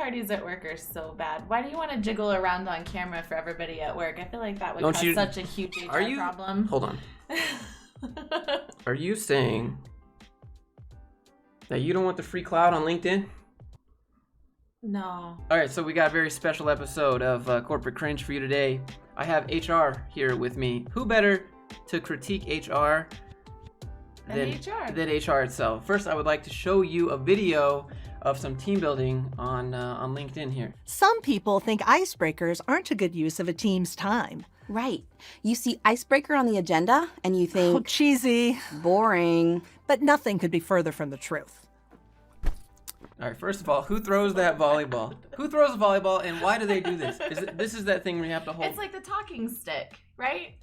parties at work are so bad. Why do you want to jiggle around on camera for everybody at work? I feel like that would cause such a huge HR problem. Hold on. Are you saying that you don't want the free cloud on LinkedIn? No. All right, so we got a very special episode of Corporate Cringe for you today. I have HR here with me. Who better to critique HR than HR itself? First, I would like to show you a video of some team building on LinkedIn here. Some people think icebreakers aren't a good use of a team's time. Right. You see icebreaker on the agenda and you think, Oh, cheesy. Boring. But nothing could be further from the truth. All right, first of all, who throws that volleyball? Who throws a volleyball, and why do they do this? This is that thing where you have to hold. It's like the talking stick, right?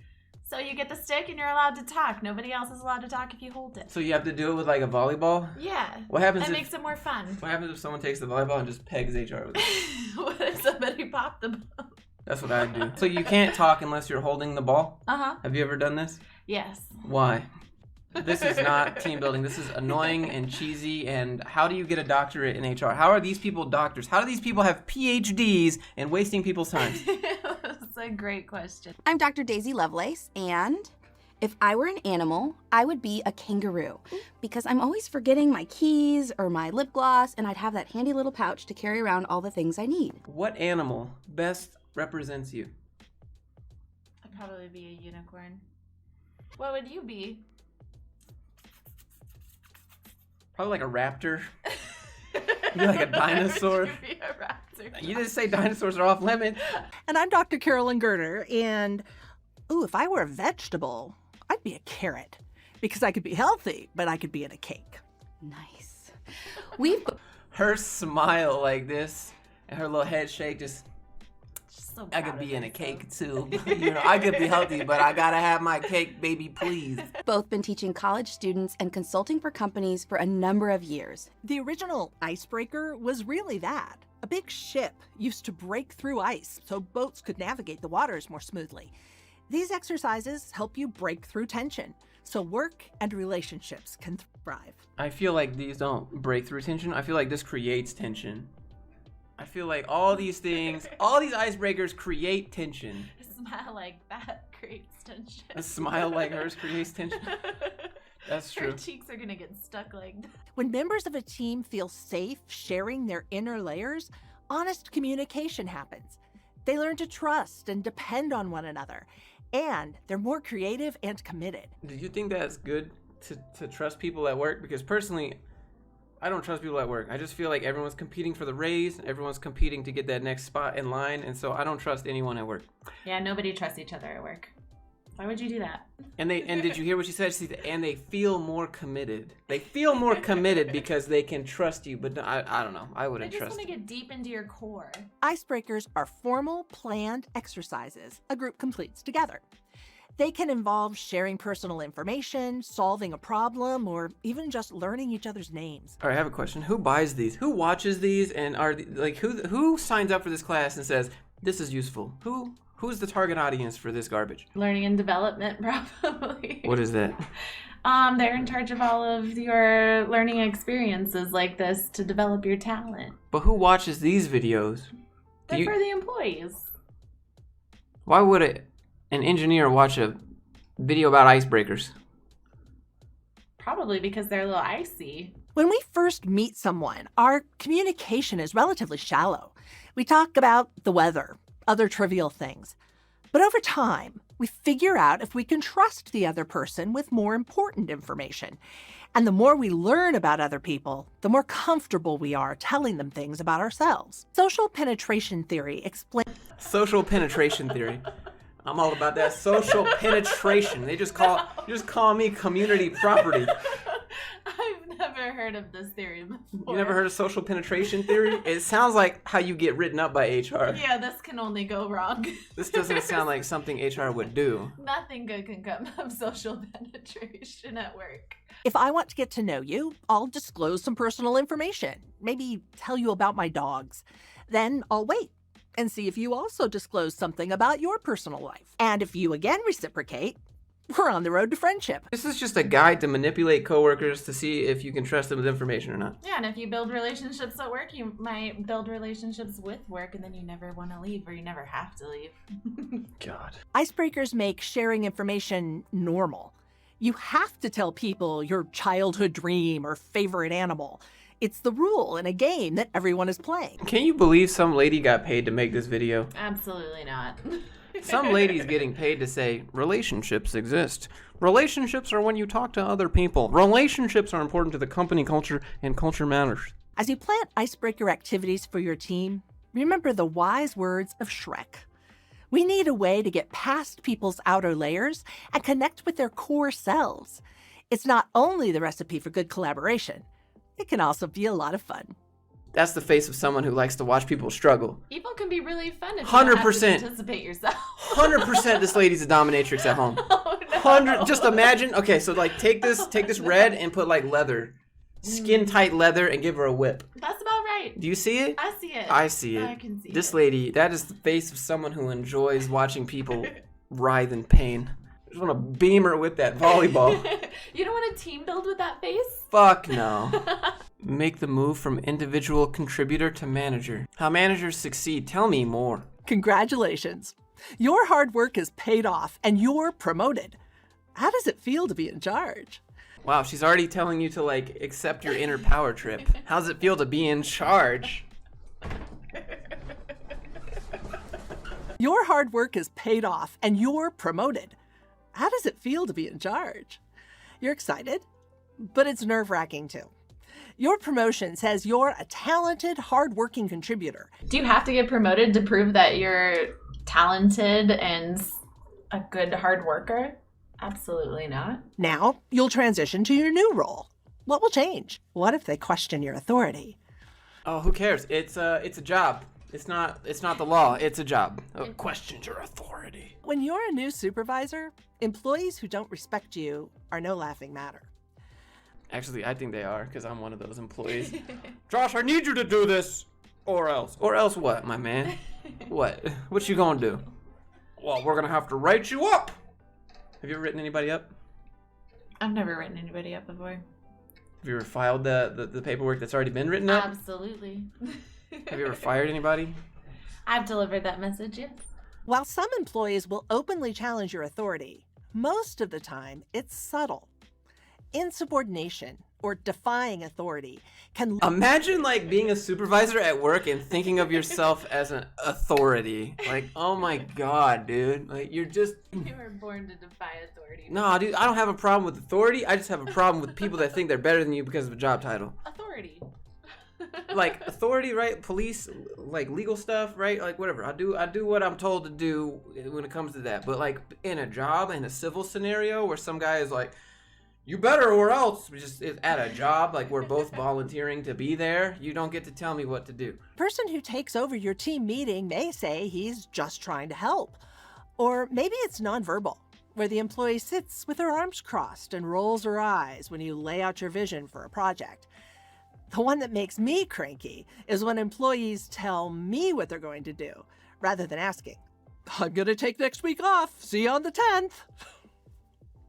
So you get the stick and you're allowed to talk. Nobody else is allowed to talk if you hold it. So you have to do it with like a volleyball? Yeah. What happens That makes it more fun. What happens if someone takes the volleyball and just pegs HR with it? What if somebody popped the ball? That's what I do. So you can't talk unless you're holding the ball? Uh-huh. Have you ever done this? Yes. Why? This is not team building. This is annoying and cheesy. And how do you get a doctorate in HR? How are these people doctors? How do these people have PhDs and wasting people's time? That's a great question. I'm Dr. Daisy Lovelace, and if I were an animal, I would be a kangaroo because I'm always forgetting my keys or my lip gloss, and I'd have that handy little pouch to carry around all the things I need. What animal best represents you? I'd probably be a unicorn. What would you be? Probably like a raptor. You're like a dinosaur. I'd be a raptor. You didn't say dinosaurs are off limits. And I'm Dr. Carolyn Gerder, and if I were a vegetable, I'd be a carrot. Because I could be healthy, but I could be in a cake. Nice. Her smile like this and her little head shake just... So I could be in a cake too. I could be healthy, but I gotta have my cake, baby, please. Both been teaching college students and consulting for companies for a number of years. The original icebreaker was really that. A big ship used to break through ice so boats could navigate the waters more smoothly. These exercises help you break through tension so work and relationships can thrive. I feel like these don't break through tension. I feel like this creates tension. I feel like all these things, all these icebreakers create tension. A smile like that creates tension. A smile like hers creates tension. That's true. Her cheeks are gonna get stuck like that. When members of a team feel safe sharing their inner layers, honest communication happens. They learn to trust and depend on one another, and they're more creative and committed. Do you think that's good to trust people at work? Because personally, I don't trust people at work. I just feel like everyone's competing for the raise. Everyone's competing to get that next spot in line. And so I don't trust anyone at work. Yeah, nobody trusts each other at work. Why would you do that? And did you hear what she said? She said, and they feel more committed. They feel more committed because they can trust you. But I don't know. I wouldn't trust. I just want to get deep into your core. Icebreakers are formal, planned exercises a group completes together. They can involve sharing personal information, solving a problem, or even just learning each other's names. All right, I have a question. Who buys these? Who watches these? And who signs up for this class and says this is useful? Who's the target audience for this garbage? Learning and development, probably. What is that? They're in charge of all of your learning experiences like this to develop your talent. But who watches these videos? They're for the employees. Why would an engineer watch a video about icebreakers? Probably because they're a little icy. When we first meet someone, our communication is relatively shallow. We talk about the weather, other trivial things. But over time, we figure out if we can trust the other person with more important information. And the more we learn about other people, the more comfortable we are telling them things about ourselves. Social penetration theory explains... Social penetration theory. I'm all about that social penetration. They just call me community property. I've never heard of this theory before. You never heard of social penetration theory? It sounds like how you get written up by HR. Yeah, this can only go wrong. This doesn't sound like something HR would do. Nothing good can come of social penetration at work. If I want to get to know you, I'll disclose some personal information. Maybe tell you about my dogs. Then I'll wait and see if you also disclose something about your personal life. And if you again reciprocate, we're on the road to friendship. This is just a guide to manipulate coworkers to see if you can trust them with information or not. Yeah, and if you build relationships at work, you might build relationships with work, and then you never want to leave, or you never have to leave. God. Icebreakers make sharing information normal. You have to tell people your childhood dream or favorite animal. It's the rule in a game that everyone is playing. Can you believe some lady got paid to make this video? Absolutely not. Some lady's getting paid to say, relationships exist. Relationships are when you talk to other people. Relationships are important to the company culture, and culture matters. As you plan icebreaker activities for your team, remember the wise words of Shrek. We need a way to get past people's outer layers and connect with their core selves. It's not only the recipe for good collaboration, it can also be a lot of fun. That's the face of someone who likes to watch people struggle. Evil can be really fun if you 100%. don't have to participate yourself. 100% this lady's a dominatrix at home. Oh, no. 100. Just imagine. Okay, so like take this red and put like leather, skin tight leather, and give her a whip. That's about right. Do you see it? I see it. I see it. I can see This it. lady, that is the face of someone who enjoys watching people writhe in pain. I just want to beam her with that volleyball. You don't want a team build with that face? Fuck no. Make the move from individual contributor to manager. How managers succeed. Tell me more. Congratulations. Your hard work is paid off and you're promoted. How does it feel to be in charge? Wow, she's already telling you to like accept your inner power trip. How does it feel to be in charge? Your hard work is paid off and you're promoted. How does it feel to be in charge? You're excited, but it's nerve-wracking too. Your promotion says you're a talented, hard-working contributor. Do you have to get promoted to prove that you're talented and a good hard worker? Absolutely not. Now, you'll transition to your new role. What will change? What if they question your authority? Oh, who cares? It's a job. It's not the law. It's a job. Questions your authority. When you're a new supervisor, employees who don't respect you are no laughing matter. Actually, I think they are, because I'm one of those employees. Josh, I need you to do this. Or else. Or else what, my man? What? What you gonna do? Well, we're gonna have to write you up. Have you ever written anybody up? I've never written anybody up before. Have you ever filed the paperwork that's already been written up? Absolutely. Have you ever fired anybody? I've delivered that message, yes. While some employees will openly challenge your authority, most of the time it's subtle. Insubordination or defying authority can... Imagine like being a supervisor at work and thinking of yourself as an authority. Like, oh my god, dude. Like, you're just... You were born to defy authority. No, dude, I don't have a problem with authority. I just have a problem with people that think they're better than you because of a job title. Authority. Like, authority, right? Police, like legal stuff, right? Like, whatever. I do what I'm told to do when it comes to that. But like in a job, in a civil scenario where some guy is like, you better or else, just at a job, like we're both volunteering to be there, you don't get to tell me what to do. Person who takes over your team meeting may say he's just trying to help. Or maybe it's nonverbal, where the employee sits with her arms crossed and rolls her eyes when you lay out your vision for a project. The one that makes me cranky is when employees tell me what they're going to do, rather than asking, I'm going to take next week off. See you on the 10th.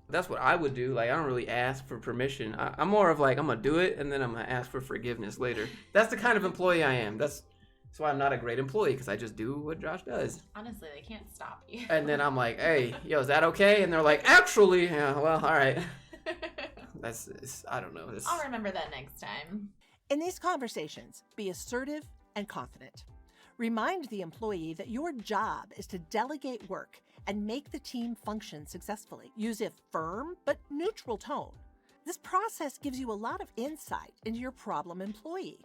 That's what I would do. Like, I don't really ask for permission. I'm more of like, I'm going to do it, and then I'm going to ask for forgiveness later. That's the kind of employee I am. That's why I'm not a great employee, because I just do what Josh does. Honestly, they can't stop you. And then I'm like, hey, yo, is that okay? And they're like, actually, yeah, well, all right. I don't know. I'll remember that next time. In these conversations, be assertive and confident. Remind the employee that your job is to delegate work and make the team function successfully. Use a firm but neutral tone. This process gives you a lot of insight into your problem employee.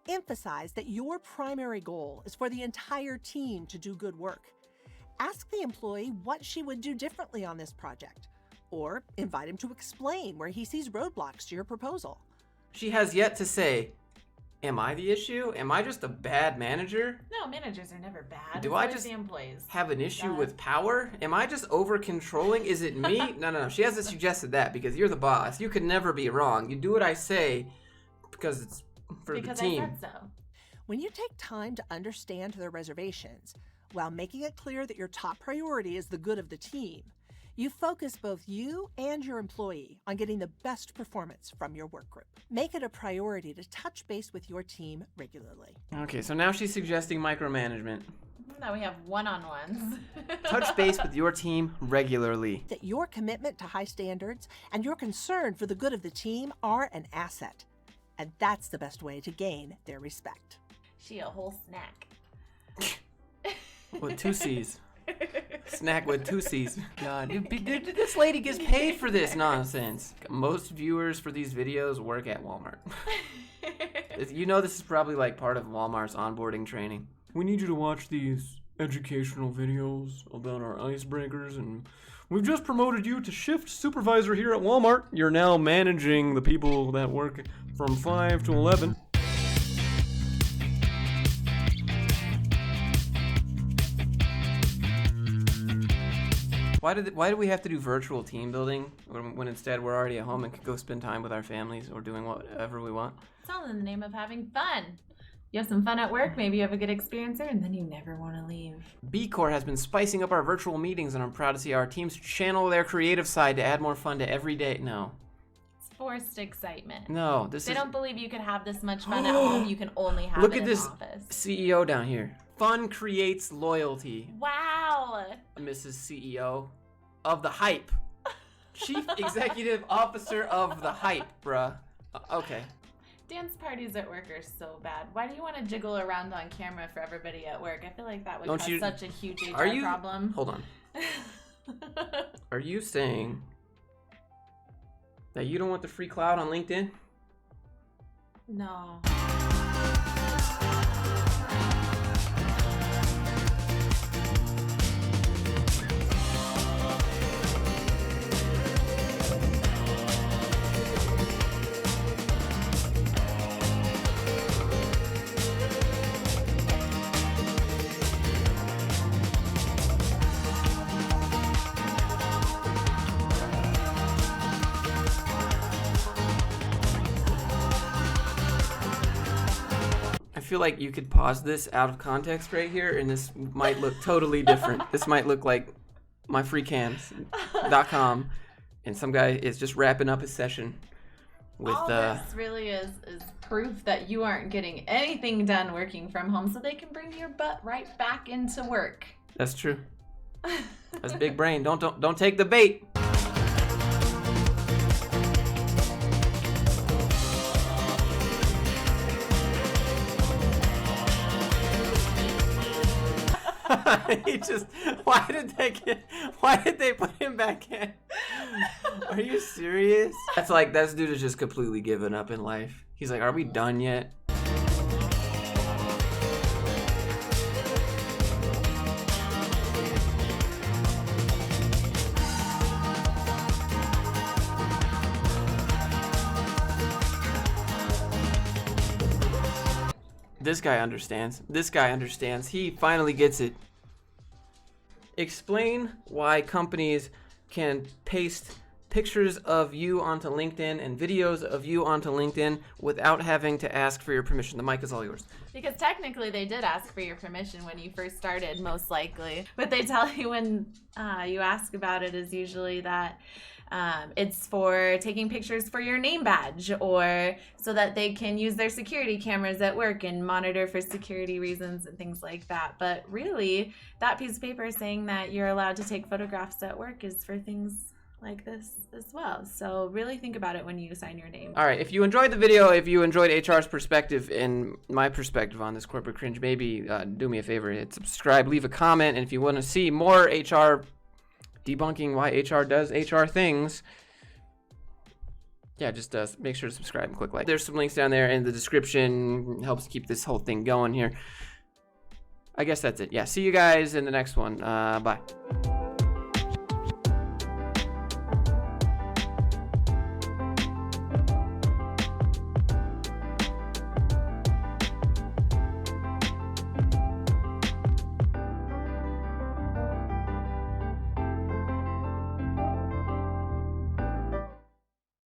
Emphasize that your primary goal is for the entire team to do good work. Ask the employee what she would do differently on this project, or invite him to explain where he sees roadblocks to your proposal. She has yet to say, am I the issue? Am I just a bad manager? No, managers are never bad. Do I It's just the employees? have an issue with power? Am I just over-controlling? Is it me? No. She hasn't suggested that because you're the boss. You could never be wrong. You do what I say because it's for the team. I said so. When you take time to understand their reservations, while making it clear that your top priority is the good of the team, You focus both you and your employee on getting the best performance from your work group. Make it a priority to touch base with your team regularly. Okay, so now she's suggesting micromanagement. Now we have one-on-ones. Touch base with your team regularly. That your commitment to high standards and your concern for the good of the team are an asset. And that's the best way to gain their respect. She a whole snack. With 2 C's. Snack with 2 C's. God, this lady gets paid for this nonsense. Most viewers for these videos work at Walmart. You know this is probably like part of Walmart's onboarding training. We need you to watch these educational videos about our icebreakers, and we've just promoted you to shift supervisor here at Walmart. You're now managing the people that work from 5 to 11. Why do we have to do virtual team building when instead we're already at home and could go spend time with our families or doing whatever we want? It's all in the name of having fun. You have some fun at work, maybe you have a good experience there, and then you never want to leave. B Corps has been spicing up our virtual meetings, and I'm proud to see our teams channel their creative side to add more fun to every day. No. It's forced excitement. No, They don't believe you can have this much fun at home. You can only have Look it at in this office. CEO down here. Fun creates loyalty. Wow. Mrs. CEO of the Hype. Chief Executive Officer of the Hype, bruh. Okay. Dance parties at work are so bad. Why do you want to jiggle around on camera for everybody at work? I feel like that would cause such a huge HR problem. Hold on. Are you saying that you don't want the free cloud on LinkedIn? No. I feel like you could pause this out of context right here, and this might look totally different. This might look like myfreecams.com, and some guy is just wrapping up his session with all this really is proof that you aren't getting anything done working from home, so they can bring your butt right back into work. That's true. That's big brain. Don't take the bait. Why did they put him back in? Are you serious? That's like, that dude is just completely given up in life. He's like, are we done yet? This guy understands. He finally gets it. Explain why companies can paste pictures of you onto LinkedIn and videos of you onto LinkedIn without having to ask for your permission. The mic is all yours. Because technically they did ask for your permission when you first started, most likely. What they tell you when you ask about it is usually that it's for taking pictures for your name badge, or so that they can use their security cameras at work and monitor for security reasons and things like that. But really, that piece of paper saying that you're allowed to take photographs at work is for things like this as well. So really think about it when you sign your name. All right, if you enjoyed the video, if you enjoyed HR's perspective and my perspective on this corporate cringe, maybe do me a favor, hit subscribe, leave a comment, and if you want to see more HR debunking why HR does HR things, yeah, just make sure to subscribe and click like. There's some links down there in the description. It helps keep this whole thing going here. I guess that's it. Yeah, see you guys in the next one. Bye.